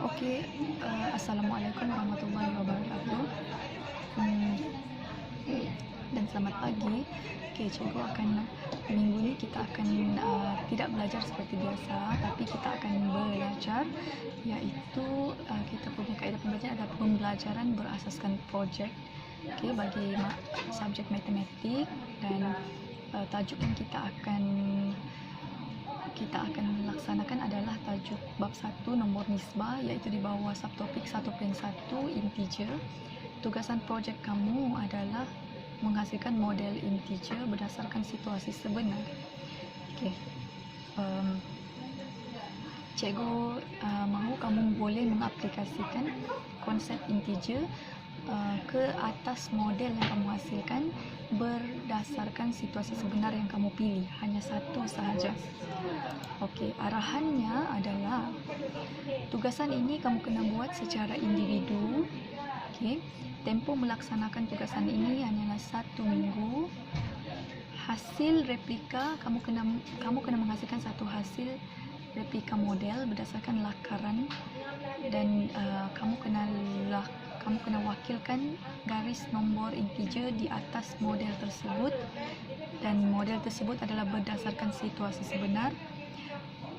Okey, Assalamualaikum warahmatullahi wabarakatuh. Hmm, dan selamat pagi. Okey, cikgu akan minggu ni kita akan tidak belajar seperti biasa, tapi kita akan belajar iaitu kita punya kaedah pembelajaran adalah pembelajaran berasaskan projek. Okey, bagi subjek matematik dan tajuk yang kita akan laksanakan adalah tajuk bab 1 nombor nisbah, iaitu di bawah subtopik 1.1 integer. Tugasan projek kamu adalah menghasilkan model integer berdasarkan situasi sebenar. Okey. Cikgu mahu kamu boleh mengaplikasikan konsep integer ke atas model yang kamu hasilkan berdasarkan situasi sebenar yang kamu pilih, hanya satu sahaja. Okey, arahannya adalah tugasan ini kamu kena buat secara individu. Okey, tempoh melaksanakan tugasan ini hanyalah 1 minggu. Hasil replika kamu kena menghasilkan satu hasil replika model berdasarkan lakaran dan kamu kena wakilkan garis nombor integer di atas model tersebut, dan model tersebut adalah berdasarkan situasi sebenar.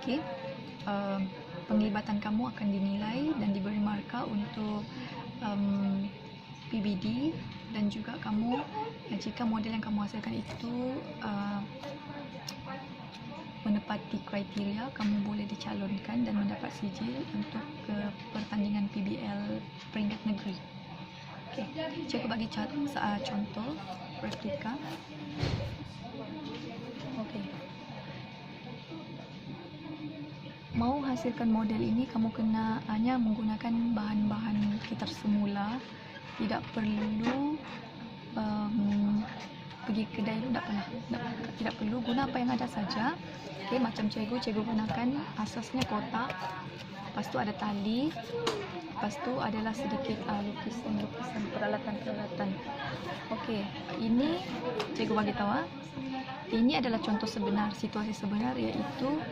Okey, penglibatan kamu akan dinilai dan diberi markah untuk PBD, dan juga kamu jika model yang kamu hasilkan itu menepati kriteria, kamu boleh dicalonkan dan mendapat sijil untuk pertandingan PBL peringkat negeri. Okey, cikgu bagi contoh replika. Okey, mau hasilkan model ini kamu kena hanya menggunakan bahan-bahan kita semula, tidak perlu pergi kedai dulu, tidak perlu, guna apa yang ada saja. Okey, macam cikgu gunakan asasnya kotak, lepas tu ada tali, lepas tu adalah sedikit lukisan peralatan. Okey, ini cikgu bagi tahu, ini adalah contoh sebenar, situasi sebenar, iaitu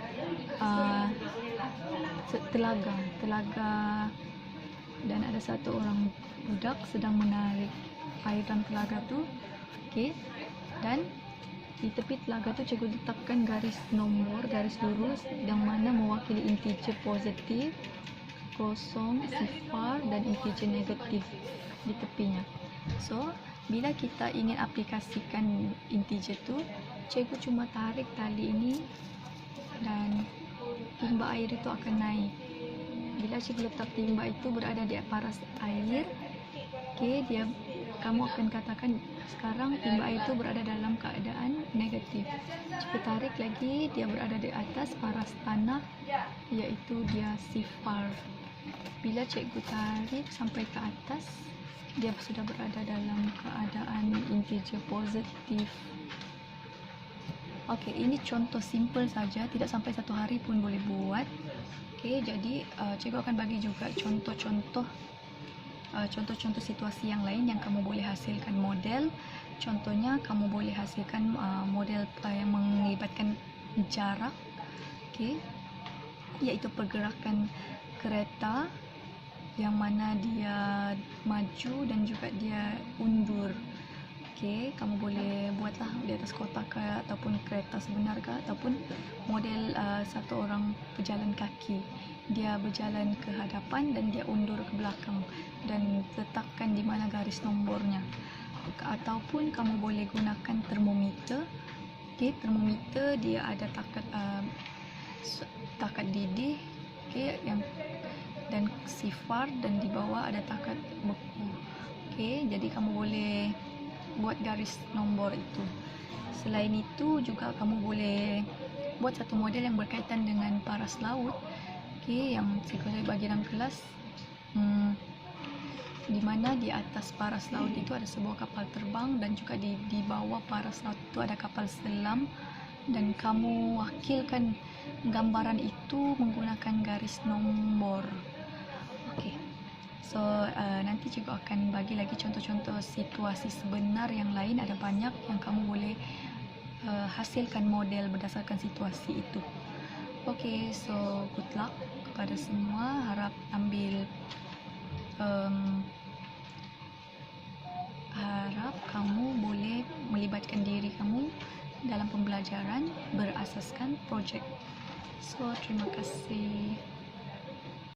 telaga dan ada satu orang budak sedang menarik air dalam telaga tu. Okey, dan di tepi telaga tu cikgu letakkan garis nombor, garis lurus yang mana mewakili integer positif, kosong, sifar dan integer negatif di tepinya. So, bila kita ingin aplikasikan integer tu, cikgu cuma tarik tali ini dan timba air itu akan naik. Bila cikgu letak timba itu berada di paras air, okey, kamu akan katakan sekarang timba air itu berada dalam keadaan negatif. Cikgu tarik lagi, dia berada di atas paras tanah, iaitu dia sifar. Bila cikgu tarik sampai ke atas, dia sudah berada dalam keadaan integer positif. Okey, ini contoh simple saja, tidak sampai 1 hari pun boleh buat. Okey, jadi cikgu akan bagi juga contoh-contoh situasi yang lain yang kamu boleh hasilkan model. Contohnya, kamu boleh hasilkan model yang melibatkan jarak, okey, iaitu pergerakan kereta yang mana dia maju dan juga dia undur. Okey, kamu boleh buatlah di atas kotak ataupun kereta sebenar ataupun model satu orang pejalan kaki. Dia berjalan ke hadapan dan dia undur ke belakang, dan letakkan di mana garis nombornya. Ataupun kamu boleh gunakan termometer. Okey, termometer dia ada takat didih, okey, dan sifar, dan di bawah ada takat beku. Okey, jadi kamu boleh buat garis nombor itu. Selain itu juga kamu boleh buat satu model yang berkaitan dengan paras laut. Okey, yang cikgu bagi dalam kelas, di mana di atas paras laut itu ada sebuah kapal terbang, dan juga di bawah paras laut itu ada kapal selam, dan kamu wakilkan gambaran itu menggunakan garis nombor. Okey, so nanti cikgu akan bagi lagi contoh-contoh situasi sebenar yang lain, ada banyak yang kamu boleh hasilkan model berdasarkan situasi itu. Okey, so good luck kepada semua, harap ambil melibatkan diri kamu dalam pembelajaran berasaskan projek. So, terima kasih.